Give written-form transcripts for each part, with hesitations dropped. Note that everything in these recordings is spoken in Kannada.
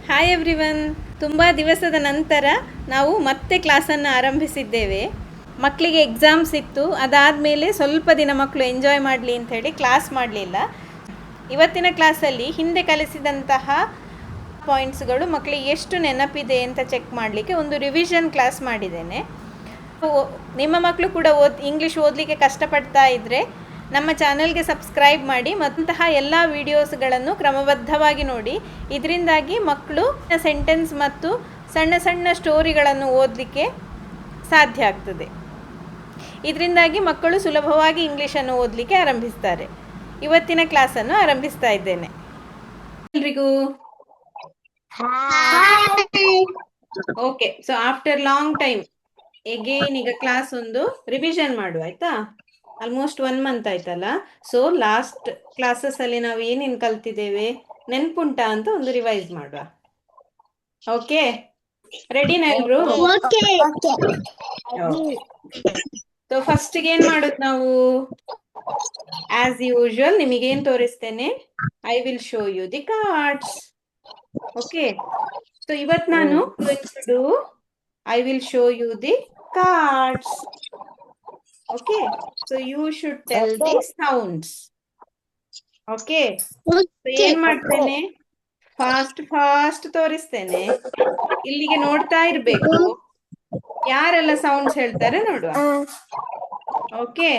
Hi everyone. ತುಂಬ ದಿವಸದ ನಂತರ ನಾವು ಮತ್ತೆ ಕ್ಲಾಸನ್ನು ಆರಂಭಿಸಿದ್ದೇವೆ. ಮಕ್ಕಳಿಗೆ ಎಕ್ಸಾಮ್ಸ್ ಇತ್ತು, ಅದಾದಮೇಲೆ ಸ್ವಲ್ಪ ದಿನ ಮಕ್ಕಳು ಎಂಜಾಯ್ ಮಾಡಲಿ ಅಂಥೇಳಿ ಕ್ಲಾಸ್ ಮಾಡಲಿಲ್ಲ. ಇವತ್ತಿನ ಕ್ಲಾಸಲ್ಲಿ ಹಿಂದೆ ಕಲಿಸಿದಂತಹ ಪಾಯಿಂಟ್ಸ್ಗಳು ಮಕ್ಕಳಿಗೆ ಎಷ್ಟು ನೆನಪಿದೆ ಅಂತ ಚೆಕ್ ಮಾಡಲಿಕ್ಕೆ ಒಂದು ರಿವಿಷನ್ ಕ್ಲಾಸ್ ಮಾಡಿದ್ದೇನೆ. ನಿಮ್ಮ ಮಕ್ಕಳು ಕೂಡ ಇಂಗ್ಲೀಷ್ ಓದಲಿಕ್ಕೆ ಕಷ್ಟಪಡ್ತಾ ಇದ್ದರೆ ನಮ್ಮ ಚಾನಲ್ಗೆ ಸಬ್ಸ್ಕ್ರೈಬ್ ಮಾಡಿ ಮತ್ತಂತಹ ಎಲ್ಲ ವಿಡಿಯೋಸ್ಗಳನ್ನು ಕ್ರಮಬದ್ಧವಾಗಿ ನೋಡಿ. ಇದರಿಂದಾಗಿ ಮಕ್ಕಳು ಸೆಂಟೆನ್ಸ್ ಮತ್ತು ಸಣ್ಣ ಸಣ್ಣ ಸ್ಟೋರಿಗಳನ್ನು ಓದಲಿಕ್ಕೆ ಸಾಧ್ಯ ಆಗ್ತದೆ. ಇದರಿಂದಾಗಿ ಮಕ್ಕಳು ಸುಲಭವಾಗಿ ಇಂಗ್ಲೀಷನ್ನು ಓದಲಿಕ್ಕೆ ಆರಂಭಿಸ್ತಾರೆ. ಇವತ್ತಿನ ಕ್ಲಾಸನ್ನು ಆರಂಭಿಸ್ತಾ ಇದ್ದೇನೆ. ಎಲ್ರಿಗೂ okay. So after long time again ಈಗ ಕ್ಲಾಸ್ ಒಂದು ರಿವಿಷನ್ ಮಾಡುವ, ಆಯ್ತಾ? ಆಲ್ಮೋಸ್ಟ್ 1 ಮಂತ್ ಆಯ್ತಲ್ಲ. ಸೊ ಲಾಸ್ಟ್ ಕ್ಲಾಸಸ್ ಅಲ್ಲಿ ನಾವು ಏನೇನು ಕಲ್ತಿದ್ದೇವೆ ನೆನ್ಪುಂಟಾ ಅಂತ ಒಂದು ರಿವೈಸ್ ಮಾಡುವ. ಓಕೆ, ರೆಡಿನಾ ಎಲ್ರು? ಸೊ ಫಸ್ಟ್ ಏನ್ ಮಾಡೋದು ನಾವು? ಆಸ್ ಯೂಶುವಲ್ ನಿಮಗೇನ್ ತೋರಿಸ್ತೇನೆ, I will show you the cards. Okay, so ಇವತ್ತು ನಾನು I will show you the cards. Okay, so you should tell the sounds. Okay, so ಏನ್ ಮಾಡ್ತೇನೆ, ಫಾಸ್ಟ್ ತೋರಿಸ್ತೇನೆ, ಇಲ್ಲಿಗೆ ನೋಡ್ತಾ ಇರ್ಬೇಕು, ಯಾರೆಲ್ಲ ಸೌಂಡ್ಸ್ ಹೇಳ್ತಾರೆ ನೋಡುವ. Okay,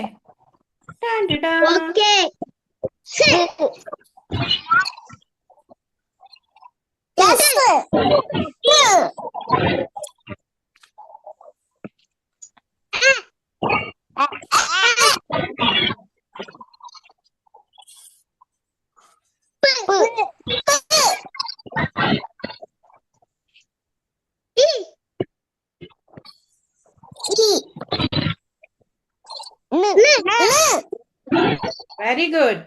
very good,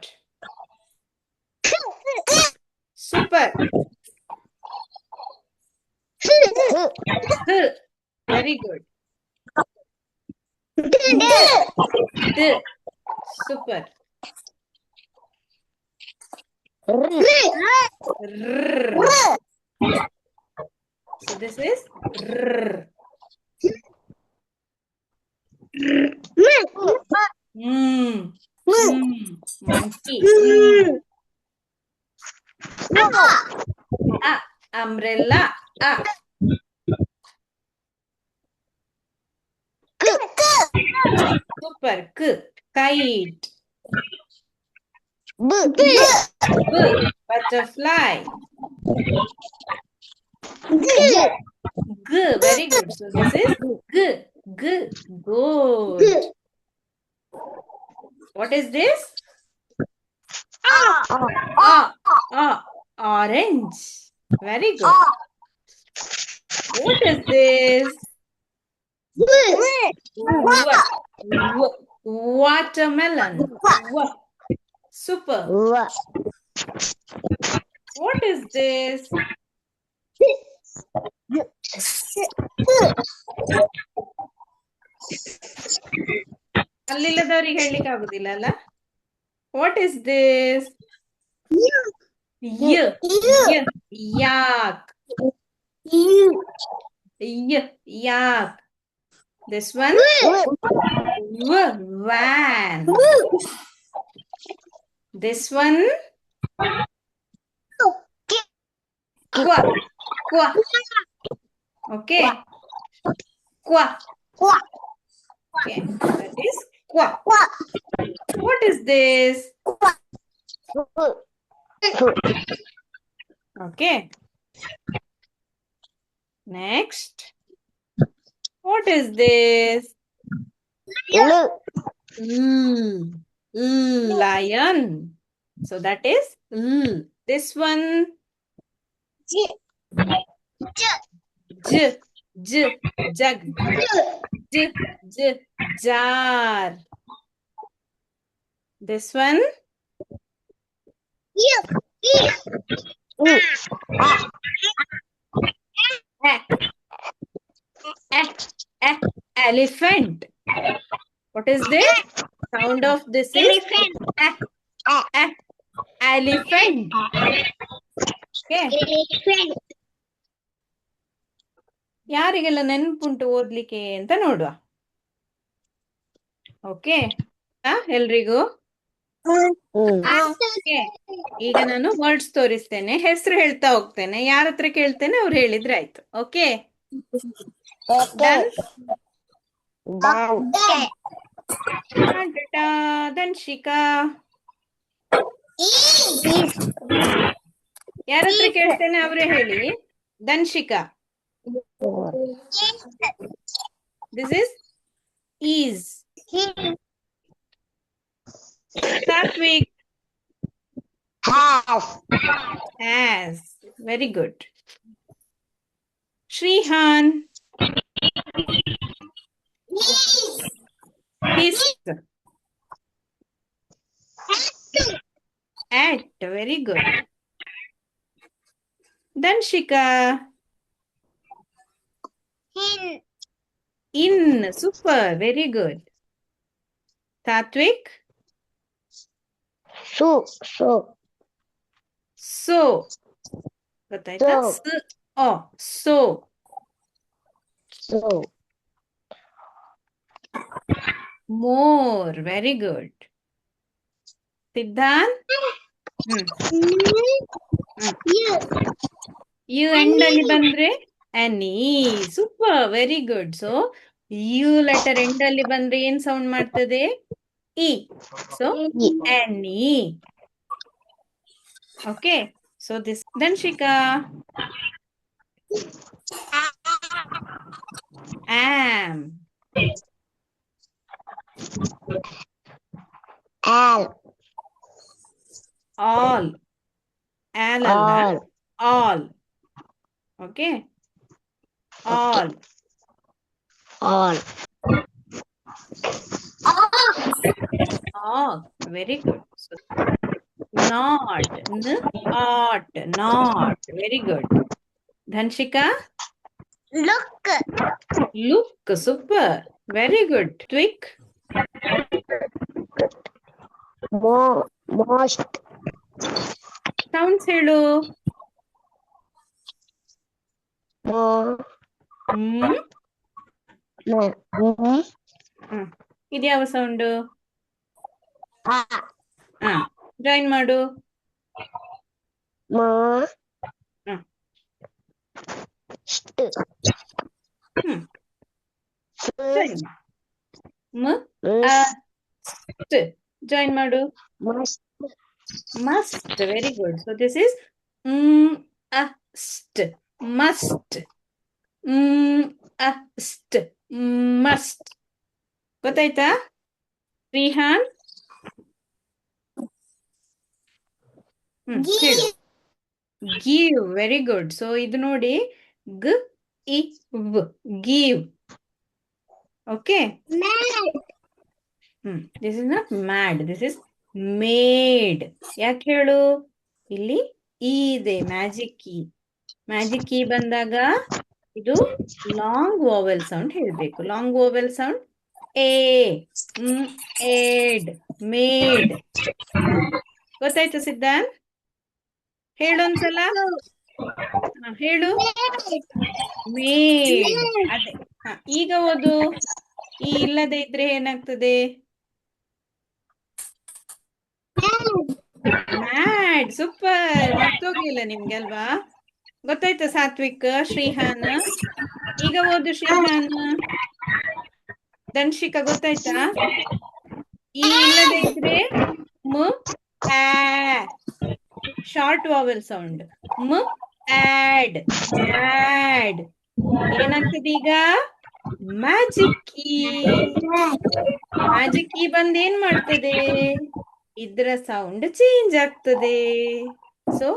super, very good, super, so this is monkey. Umbrella. Super. Kite. Butterfly. Very good. So this is goat. What is this? Orange. Very good. What is this? Watermelon. Super. What is this? ಅಲ್ಲಿಲ್ಲದವ್ರಿಗೆ ಹೇಳಲಿಕ್ಕೆ ಆಗುದಿಲ್ಲ ಅಲ್ಲ. What is this? yak. Yak. This one? Van. This one? Qua. Okay. Qua. Okay, that is qua. What is this? Okay. Next. What is this? Lion. So that is this one. Jug. Jar. This one? Elephant. What is this? Sound of this elephant. Elephant. Okay. ಯಾರಿಗೆಲ್ಲ ನೆನಪುಂಟು ಓದ್ಲಿಕ್ಕೆ ಅಂತ ನೋಡುವ. ಓಕೆ ಎಲ್ರಿಗೂ? Okay. ಈಗ ನಾನು ವರ್ಡ್ಸ್ ತೋರಿಸ್ತೇನೆ, ಹೆಸರು ಹೇಳ್ತಾ ಹೋಗ್ತೇನೆ, ಯಾರ ಹತ್ರ ಕೇಳ್ತೇನೆ ಅವ್ರು ಹೇಳಿದ್ರೆ ಆಯ್ತು. ಓಕೆ ಧನ್ಷಿಕಾ. ಯಾರ ಹತ್ರ ಕೇಳ್ತೇನೆ ಅವರೇ ಹೇಳಿ. Dhanshika. This is is. Satvik. Has. Very good. Shrihan. His. At. Very good. Dhanshika. In. Super. Very good. Satvik. So. ಗೊತ್ತಾಯ್ತಾ? So. More. Very good. Siddhant. You end ಅಲ್ಲಿ ಬಂದ್ರೆ any. Super. Very good. So U letter end ಅಲ್ಲಿ ಬಂದ್ರೆ ಏನ್ ಸೌಂಡ್ ಮಾಡ್ತದೆ? E. So any. Okay. So this Dhanshika. Am. All. All alla. All. Okay. All. Oh, very good. So, not. Not. Not. Very good. Dhanshika. Look. Super. Very good. Twik. Most. Sounds ಹೇಳು. ಇದು ಯಾವ ಸೌಂಡು? ಜಾಯಿನ್ ಮಾಡು. ಜಾಯಿನ್ ಮಾಡು. Must. Very good. So this is must. Must. ಗೊತ್ತಾಯ್ತಾ? ರಿಹಾನ್. ಹೇಳು. Give. Very good. So ಇದು ನೋಡಿ give. Okay. This is not mad. This is made. ಯಾಕೆ ಹೇಳು? ಇಲ್ಲಿ ಇ ಇದೆ, ಮ್ಯಾಜಿಕ್ ಕೀ. ಮ್ಯಾಜಿಕ್ ಕೀ ಬಂದಾಗ ಇದು ಲಾಂಗ್ ವೋವೆಲ್ ಸೌಂಡ್ ಹೇಳ್ಬೇಕು. Long ವೋವೆಲ್ sound aid. ಮೇಡ್. ಗೊತ್ತಾಯ್ತು ಸಿದ್ಧಾಂತ್? ಹೇಳು ಒಂದ್ಸಲ. ಹೇಳು. ಮೇಡ್. ಅದೇ. ಈಗ ಓದು. ಈ ಇಲ್ಲದೆ ಇದ್ರೆ ಏನಾಗ್ತದೆ? ಮ್ಯಾಡ್. ಸೂಪರ್. ಮರ್ತೋಗ್ಲಿಲ್ಲ ನಿಮ್ಗೆ ಅಲ್ವಾ? ಗೊತ್ತಾಯ್ತಾ ಸಾತ್ವಿಕ್? ಶ್ರೀಹಾನ್. ಈಗ ಓದು ಶ್ರೀಹಾನ್. ಧನ್ಷಿಕಾ ಗೊತ್ತಾಯ್ತಾ? ಈ ಇಲ್ಲದೆ ಇದ್ರೆ short vowel sound. Ad. Mad. ಏನಾಗ್ತದೆ ಈಗ? Magic key. ಮ್ಯಾಜಿಕ್ ಕೀ ಬಂದ್ ಏನ್ ಮಾಡ್ತದೆ? ಇದ್ರ ಸೌಂಡ್ ಚೇಂಜ್ ಆಗ್ತದೆ. ಸೊ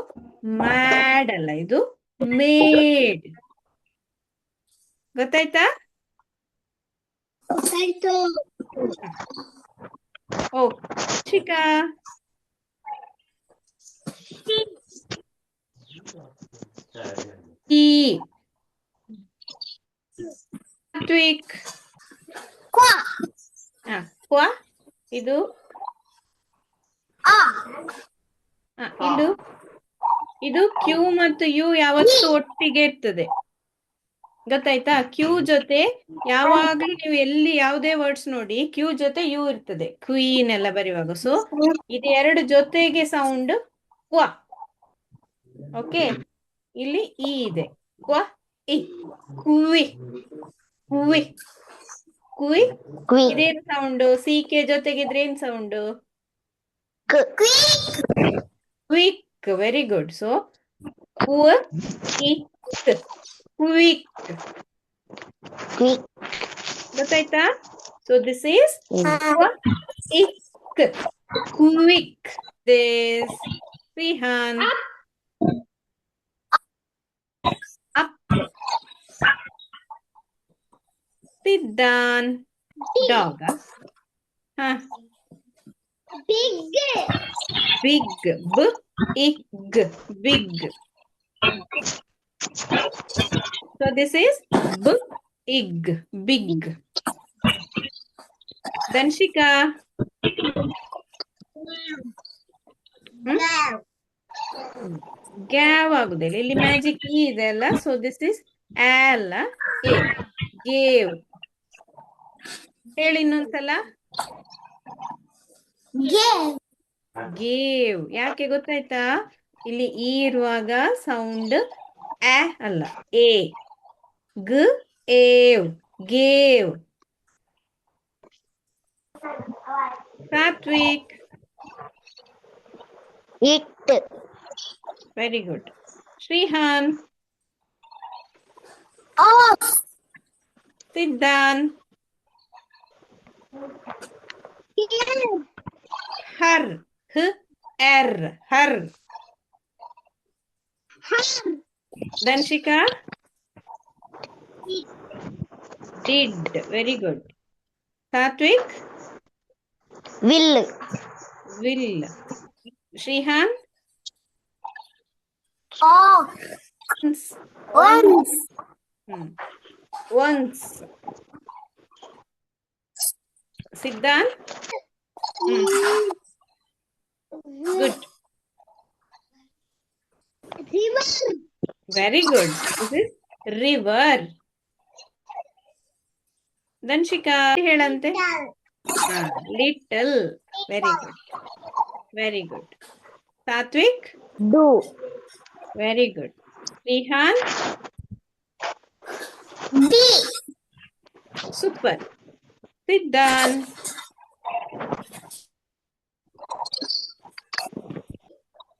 ಮ್ಯಾಡ್ ಅಲ್ಲ, ಇದು ಮೇಡ್. ಗೊತ್ತಾಯ್ತಾ? ಓ ಶಿಕಾ. ಸಾತ್ವಿಕ್. ಕ್ವಾ. ಇದು ಇದು ಕ್ಯೂ ಮತ್ತು ಯು ಯಾವತ್ತೂ ಒಟ್ಟಿಗೆ ಇರ್ತದೆ. ಗೊತ್ತಾಯ್ತಾ? ಕ್ಯೂ ಜೊತೆ ಯಾವಾಗ್ಲೂ ನೀವು ಎಲ್ಲಿ ಯಾವುದೇ ವರ್ಡ್ಸ್ ನೋಡಿ ಕ್ಯೂ ಜೊತೆ ಯು ಇರ್ತದೆ, ಕ್ವೀನ್ ಎಲ್ಲ ಬರೆಯುವಾಗ. ಸೊ ಇದು ಎರಡು ಜೊತೆಗೆ ಸೌಂಡ್ ಕ್ವ. ಓಕೆ, ಇಲ್ಲಿ ಇ ಇದೆ, ಕ್ವ ಇ, ಕುವಿ ಕುವಿ ಕುವಿ. ಇದೇನು ಸೌಂಡ್? ಸಿ ಕೆ ಜೊತೆಗಿದ್ರೆ ಏನ್ sound? Quick. Very good. So quick. ಗೊತ್ತಾಯ್ತಾ? So this is quick. This Rihan. Up. Siddhan. Dog. Huh? Big. Big. Big. Big. So this is big. Big. Danshika. ಗ್ಯಾವ್ ಆಗುದಿಲ್ಲ, ಇಲ್ಲಿ ಮ್ಯಾಜಿಕ್ ಇ ಇದೆ ಅಲ್ಲ. ಸೊ ದಿಸ್ ಇಸ್ ಅಲ್ಲ, ಎ. ಗೇವ್. ಹೇಳಿ ಇನ್ನೊಂದ್ಸಲ. ಗೇವ್. ಯಾಕೆ ಗೊತ್ತಾಯ್ತಾ? ಇಲ್ಲಿ ಇ ಇರುವಾಗ ಸೌಂಡ್ ಅ ಅಲ್ಲ, ಎ. ಗ್ ಏವ್. Gave. Satvik. It. Very good. Shrihan. Off. Siddhan. Her. Her. Her. Danshika. Did. Very good. Satvik. Will. Will. Shrihan. Off. Once. Once. Siddhan. Good. River. Very good. This is river. Danshika. ಹೇಳಂತೆ. Little. Very good. Very good. Satvik. Do. Very good. Rihan. Be. Super. Siddhan.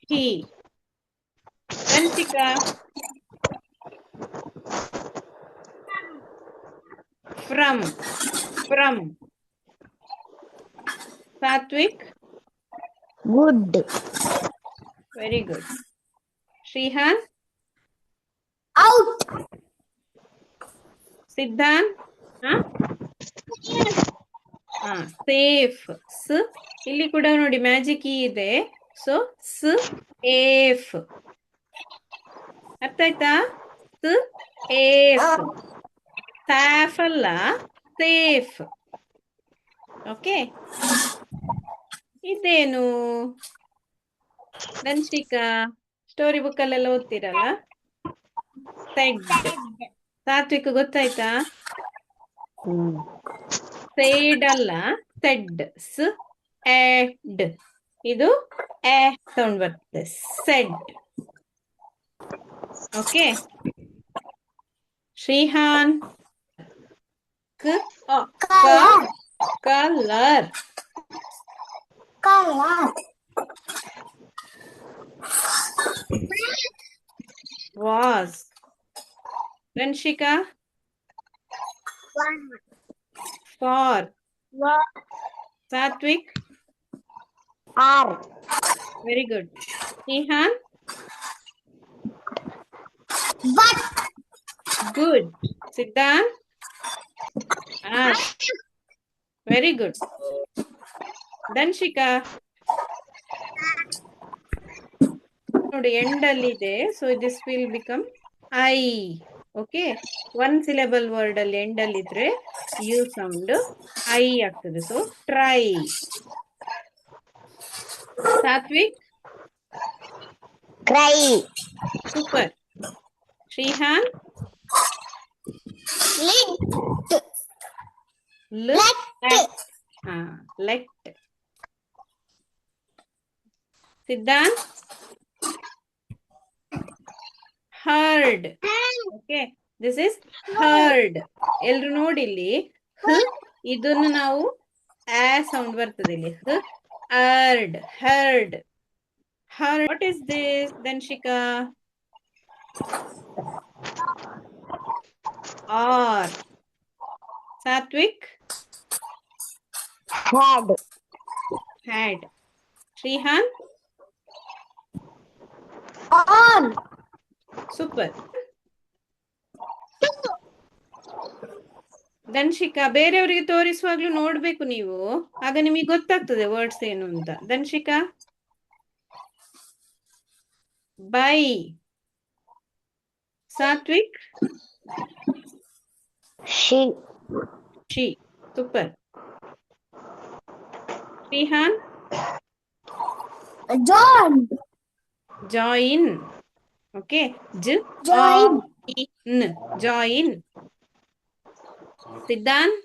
He. Danshika. From. From. Satvik. Good. Very good. Shrihan. Out. Siddhan. Safe. ಸ್ ಇಲ್ಲಿ ಕೂಡ ನೋಡಿ ಮ್ಯಾಜಿಕ್ ಇ ಇದೆ. ಸೊ ಸ್ ಏಫ್. ಅರ್ಥ ಆಯ್ತಾ? ಸ್ ಏಫ್. ಸ್ಯಾಫ್ ಅಲ್ಲ, ಸೇಫ್. ಓಕೆ. ಇದೇನು? ದಂಶಿಕಾ, ಸ್ಟೋರಿ ಬುಕ್ ಅಲ್ಲೆಲ್ಲ ಓದ್ತಿರಲ್ಲ. ಸೆಡ್. ಸಾತ್ವಿಕ್ ಗೊತ್ತಾಯ್ತಾ? ಸೇಡ್ ಅಲ್ಲ, ಸೆಡ್. ಸ್ ಎಡ್. ಇದು ಎ ಸೌಂಡ್ ಬರ್ತದೆ. Said. Okay. Shrihan. Colour. Was. Ramshika. For. Satvik. R. Very good. Shrihan. But. Good. Siddhant. Very good. Dhanshika. ನೋಡಿ ಎಂಡ್ ಅಲ್ಲಿ ಇದೆ. So this will become I. Okay. One syllable word ಅಲ್ಲಿ ಎಂಡ್ ಅಲ್ಲಿ ಇದ್ರೆ ಯು ಸೌಂಡ್ ಐ ಆಗ್ತದೆ. So try. Satvik. Cry. Super. Shrihan. Let. Let. Siddhant? Heard. Okay, this is heard. ಎಲ್ರು ನೋಡಿ ಇಲ್ಲಿ ಇದನ್ನು ನಾವು ಸೌಂಡ್ ಬರ್ತದೆ ಇಲ್ಲಿ heard. Heard. What is this, Danshika? Or. Satvik? Had. Shrihan? On. Super. ಧನ್ಶಿಕಾ, ಬೇರೆಯವರಿಗೆ ತೋರಿಸುವಾಗ್ಲೂ ನೋಡ್ಬೇಕು ನೀವು, ಆಗ ನಿಮಗೆ ಗೊತ್ತಾಗ್ತದೆ ವರ್ಡ್ಸ್ ಏನು ಅಂತ. ಧನ್ಶಿಕಾ? ಬೈ. ಸಾತ್ವಿಕ್? ಶಿ. Super. Shrihan? Join. Okay, join. Siddhant?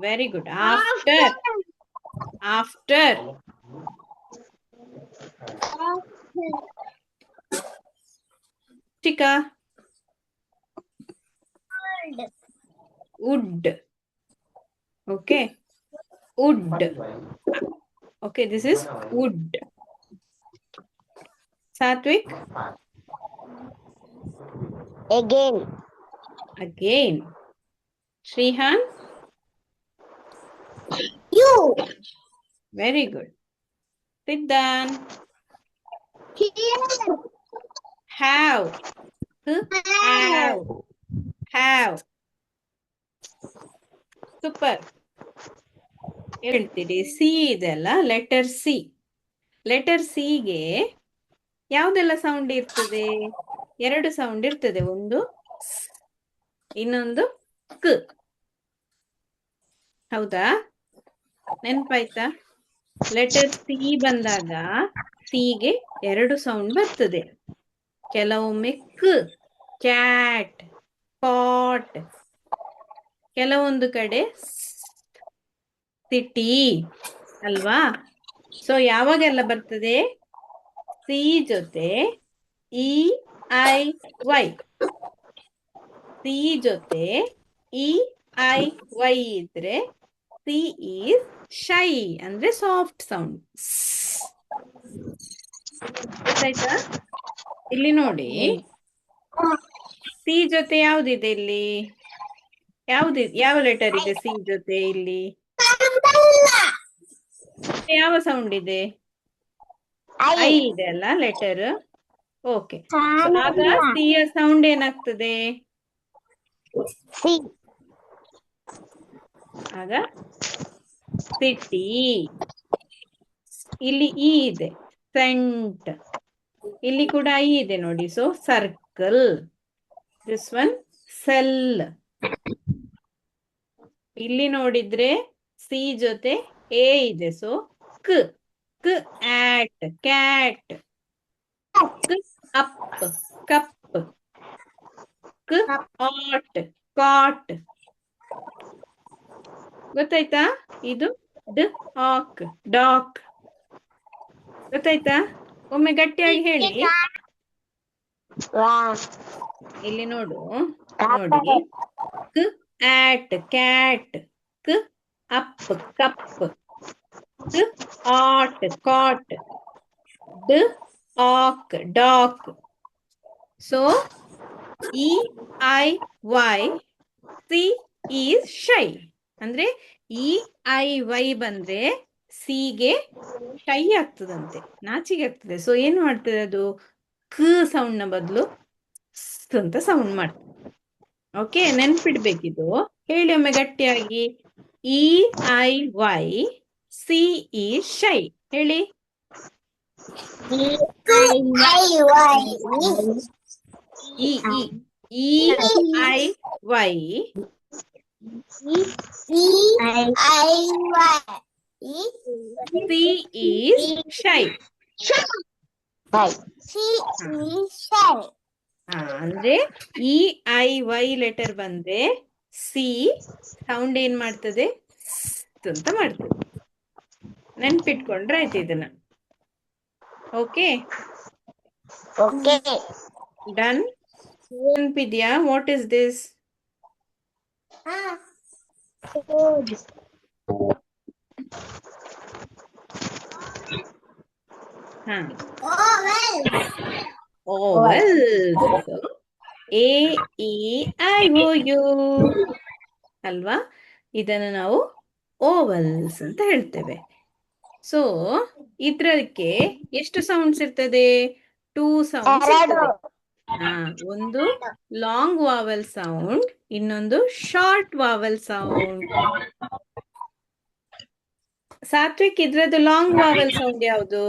Very good. After. ಟಿಕಾ? Wood. Okay, wood. Okay, this is wood. Satvik? Again. Shrihan? You. Very good. Siddhan? Here. Have. Have. Super. ಹೇಳ್ತೀರಿ. ಸಿ ಇದೆಲ್ಲ ಲೆಟರ್ ಸಿ. ಲೆಟರ್ ಸಿಗೆ ಯಾವುದೆಲ್ಲ ಸೌಂಡ್ ಇರ್ತದೆ? 2 ಸೌಂಡ್ ಇರ್ತದೆ. ಒಂದು ಇನ್ನೊಂದು ಕ್. ಹೌದಾ? ನೆನ್ಪಾಯ್ತಾ? ಲೆಟರ್ ಸಿ ಬಂದಾಗ ಸಿಗೆ 2 ಸೌಂಡ್ ಬರ್ತದೆ. ಕೆಲವೊಮ್ಮೆ ಕ್ಯಾಟ್, ಪಾಟ್, ಕೆಲವೊಂದು ಕಡೆ ಸಿಟಿ ಅಲ್ವಾ? ಸೊ ಯಾವಾಗೆಲ್ಲ ಬರ್ತದೆ? ಸಿ ಜೊತೆ EIY. ಸಿ ಜೊತೆ EIY ಇದ್ರೆ ಸಿ ಈಸ್ ಶೈ, ಅಂದ್ರೆ ಸಾಫ್ಟ್ ಸೌಂಡ್. ಗೊತ್ತಾಯ್ತಾ? ಇಲ್ಲಿ ನೋಡಿ, ಸಿ ಜೊತೆ ಯಾವ್ದಿದೆ ಇಲ್ಲಿ? ಯಾವ ಲೆಟರ್ ಇದೆ ಸಿ ಜೊತೆ ಇಲ್ಲಿ? ಯಾವ ಸೌಂಡ್ ಇದೆ? ಐ ಇದೆ ಅಲ್ಲ ಲೆಟರ್. ಓಕೆ, ಆಗ ಸಿಯ ಸೌಂಡ್ ಏನಾಗ್ತದೆ? ಆಗ ಸಿಟಿ. ಇಲ್ಲಿ ಇ ಇದೆ, ಸೆಂಟ್. ಇಲ್ಲಿ ಕೂಡ ಐ ಇದೆ ನೋಡಿ, so circle. This one cell. ಇಲ್ಲಿ ನೋಡಿದ್ರೆ ಸಿ ಜೊತೆ ಎ ಇದೆ, so at, cat. Up, cup. ಆಟ್, ಕಾಟ್. ಗೊತ್ತಾಯ್ತಾ? ಇದು ಡಾಕ್. ಗೊತ್ತಾಯ್ತಾ? ಒಮ್ಮೆ ಗಟ್ಟಿಯಾಗಿ ಹೇಳಿ. ಇಲ್ಲಿ ನೋಡಿ, ಆಟ್, ಕ್ಯಾಟ್. Up, cup. ಆಟ್, ಕಾಟ್. ಆಕ್, dock. So EIY, C is shy. ಅಂದ್ರೆ EIY ಬಂದ್ರೆ ಸಿಗೆ ಶೈ ಆಗ್ತದಂತೆ, ನಾಚಿಗೆ ಆಗ್ತದೆ. ಸೊ ಏನ್ ಮಾಡ್ತದೆ ಅದು? ಸೌಂಡ್ ನ ಬದಲು ಅಂತ ಸೌಂಡ್ ಮಾಡ್ತದೆ. ಓಕೆ, ನೆನ್ಪಿಡ್ಬೇಕಿದು. ಹೇಳಿ ಒಮ್ಮೆ ಗಟ್ಟಿಯಾಗಿ. EIY, C is shy. ಹೇಳಿ. EIY, C is shy. She is shy. ಅಂದ್ರೆ ಇ ಐ ವೈ ಲೆಟರ್ ಬಂದ್ರೆ ಸಿ ಸೌಂಡ್ ಏನ್ ಮಾಡ್ತದೆ ಅಂತ ಮಾಡ್ತದೆ. ನೆನ್ಪಿಟ್ಕೊಂಡ್ರೆ ಆಯ್ತು ಇದನ್ನ. Okay Okay. ಡನ್. ನೆನ್ಪಿದ್ಯಾ ವಾಟ್ ಇಸ್ ದಿಸ್? Good. ಹಾ Oh, well. Vowels. A E I O U ಅಲ್ವಾ? ಇದನ್ನು ನಾವು ಓವಲ್ಸ್ ಅಂತ ಹೇಳ್ತೇವೆ. ಸೊ ಇದ್ರಕ್ಕೆ ಎಷ್ಟು ಸೌಂಡ್ಸ್ ಇರ್ತದೆ? 2 ಸೌಂಡ್ಸ್ ಇರ್ತದೆ. ಒಂದು ಲಾಂಗ್ ವಾವೆಲ್ ಸೌಂಡ್, ಇನ್ನೊಂದು ಶಾರ್ಟ್ ವಾವೆಲ್ ಸೌಂಡ್. ಸಾತ್ವಿಕ್, ಇದ್ರದ್ದು ಲಾಂಗ್ ವಾವೆಲ್ ಸೌಂಡ್ ಯಾವುದು?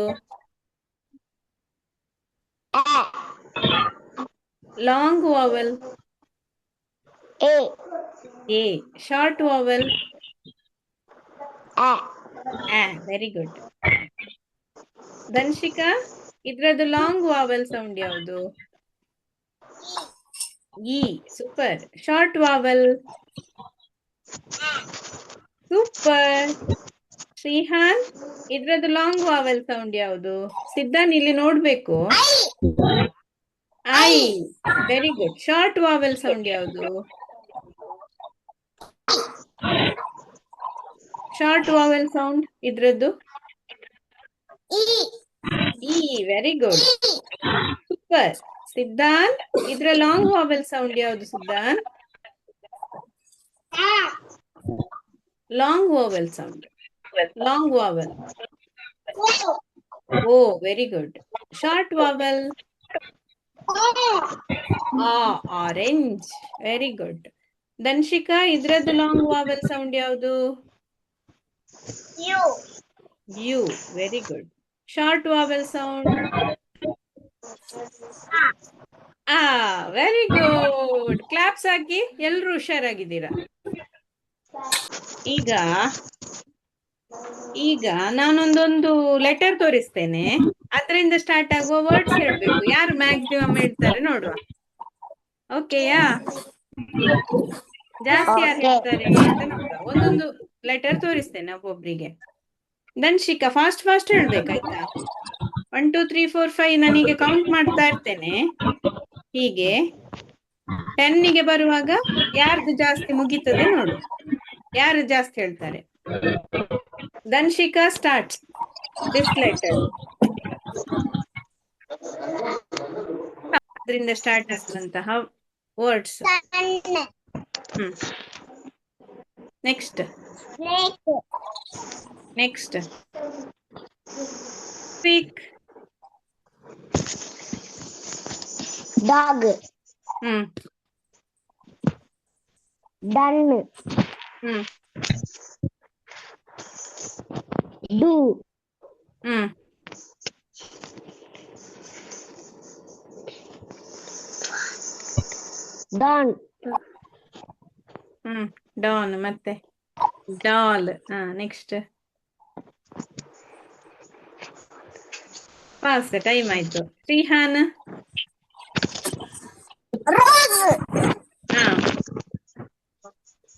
Long vowel A. A. Short vowel A. Very good. Dhanshika, ಇದ್ರದ್ದು ಲಾಂಗ್ ವಾವೆಲ್ ಸೌಂಡ್ ಯಾವುದು? E. Super. Short vowel? Super. Shrihan, ಇದ್ರದ್ದು ಲಾಂಗ್ ವಾವೆಲ್ ಸೌಂಡ್ ಯಾವುದು? ಸಿದ್ಧಾನ್ ಇಲ್ಲಿ ನೋಡ್ಬೇಕು. I. Very good. Short vowel sound ಯಾವುದು? ಶಾರ್ಟ್ ವಾವೆಲ್ ಸೌಂಡ್ ಇದ್ರದ್ದು? E. E. Very good. Super. Siddhant, ಇದ್ರ ಲಾಂಗ್ ವಾವೆಲ್ ಸೌಂಡ್ ಯಾವುದು Siddhant? Long vowel sound. Long vowel. O very good. Short vowel? Orange. Very good. Dhanshika, ಇದ್ರದ್ದು ಲಾಂಗ್ ವಾವೆಲ್ ಸೌಂಡ್ ಯಾವುದು? U. U. Very good. Short vowel sound? Very good. Claps ಹಾಕಿ. ಎಲ್ರು ಹುಷಾರಾಗಿದ್ದೀರಾ? ಈಗ ಈಗ ನಾನೊಂದೊಂದು ಲೆಟರ್ ತೋರಿಸ್ತೇನೆ, ಅದರಿಂದ ಸ್ಟಾರ್ಟ್ ಆಗುವ ವರ್ಡ್ಸ್ ಹೇಳ್ಬೇಕು. ಯಾರು ಮ್ಯಾಕ್ಸಿಮಮ್ ಹೇಳ್ತಾರೆ ನೋಡುವ. ಓಕೆಯಾ? ಜಾಸ್ತಿ ಯಾರು ಹೇಳ್ತಾರೆ ಅಂತ ನೋಡುವ. ಒಂದೊಂದು ಲೆಟರ್ ತೋರಿಸ್ತೇನೆ ಒಬ್ಬೊಬ್ರಿಗೆ. ಧನ್ಶಿಕಾ ಫಾಸ್ಟ್ ಫಾಸ್ಟ್ ಹೇಳ್ಬೇಕಾಯ್ತಾ? 1 2 3 4 5 ನಾನೀಗ ಕೌಂಟ್ ಮಾಡ್ತಾ ಇರ್ತೇನೆ. ಹೀಗೆ 10ಗೆ ಬರುವಾಗ ಯಾರ್ದು ಜಾಸ್ತಿ ಮುಗೀತದೆ ನೋಡು, ಯಾರು ಜಾಸ್ತಿ ಹೇಳ್ತಾರೆ. Dhanshika start this letter. ಅದರಿಂದ ಸ್ಟಾರ್ಟ್ ಆಗುವಂತಹ words. Sun. Next Snake. Next speak. Dog. Hmm Done. Hmm Do. Hmm Done. Hmm dawn. ಮತ್ತೆ ಡಾಲ್. ನೆಕ್ಸ್ಟ್ ಫಾಸ್ಟ್, ಟೈಮ್ ಆಯ್ತು. ಶ್ರೀಹಾನ್. Rose. ಹಾ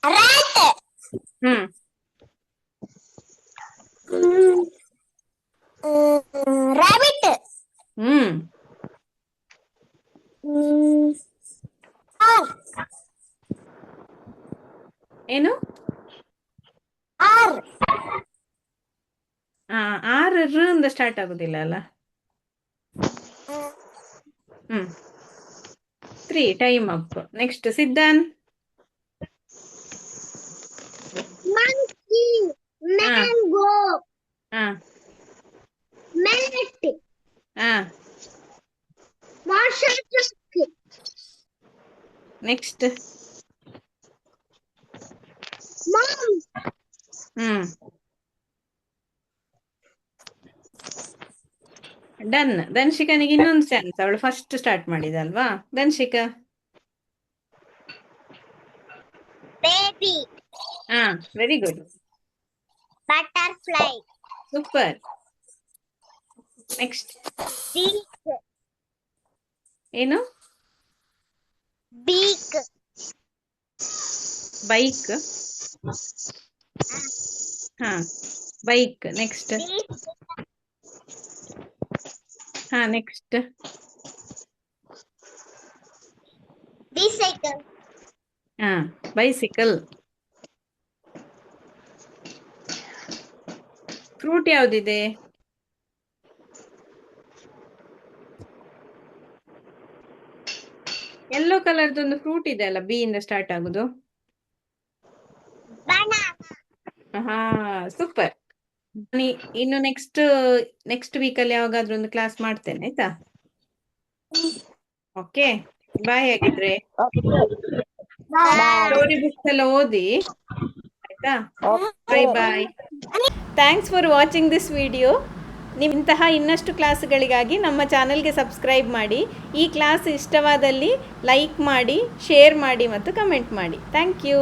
Rat. Hmm Rabbit. Hmm R. ಏನು? R. ಆರ್ ರ್ ಇಂದ ಸ್ಟಾರ್ಟ್ ಆಗುದಿಲ್ಲ ಅಲ್ಲ. Hmm 3 time up. Next Siddhant. Monkey. Mango. ಹಾ Mat. ಹಾ Marshall truck. Next Mom. Hmm done. ಧನ್ಶಿಕನಿಗೆ ಇನ್ನೊಂದು ಚಾನ್ಸ್, ಅವಳು ಫಸ್ಟ್ ಸ್ಟಾರ್ಟ್ ಮಾಡಿದಲ್ವಾ. Dhanshika. Baby. Very good. Butterfly. Super. Next beak, ಏನು? beak, bike. ಹಾ, ಬೈಕ್. ನೆಕ್ಸ್ಟ್. beak, ಹಾ, ನೆಕ್ಸ್ಟ್. bicycle, ಹಾ, ಬೈಸಿಕಲ್. ಫ್ರೂಟ್ ಯಾವ್ದಿದೆ? ಯೆಲ್ಲೋ ಕಲರ್ದೊಂದು ಫ್ರೂಟ್ ಇದೆ ಅಲ್ಲ, ಬಿ ಇಂದ ಸ್ಟಾರ್ಟ್ ಆಗುದು. banana, ಹಾ, ಸೂಪರ್. ಇನ್ನು ನೆಕ್ಸ್ಟ್ ವೀಕಲ್ಲಿ ಯಾವಾಗಾದ್ರೂ ಒಂದು ಕ್ಲಾಸ್ ಮಾಡ್ತೇನೆ, ಆಯ್ತಾ? Okay, bye. ಆಗಿದ್ರೆ ಸ್ಟೋರಿ ಬುಕ್ಸ್ ಎಲ್ಲ ಓದಿ, ಆಯ್ತಾ? Bye bye. Thanks for watching this video. ಇಂತಹ ಇನ್ನಷ್ಟು ಕ್ಲಾಸ್ಗಳಿಗಾಗಿ ನಮ್ಮ ಚಾನಲ್ಗೆ ಸಬ್ಸ್ಕ್ರೈಬ್ ಮಾಡಿ. ಈ ಕ್ಲಾಸ್ ಇಷ್ಟವಾದಲ್ಲಿ ಲೈಕ್ ಮಾಡಿ, ಶೇರ್ ಮಾಡಿ ಮತ್ತು ಕಮೆಂಟ್ ಮಾಡಿ. Thank you.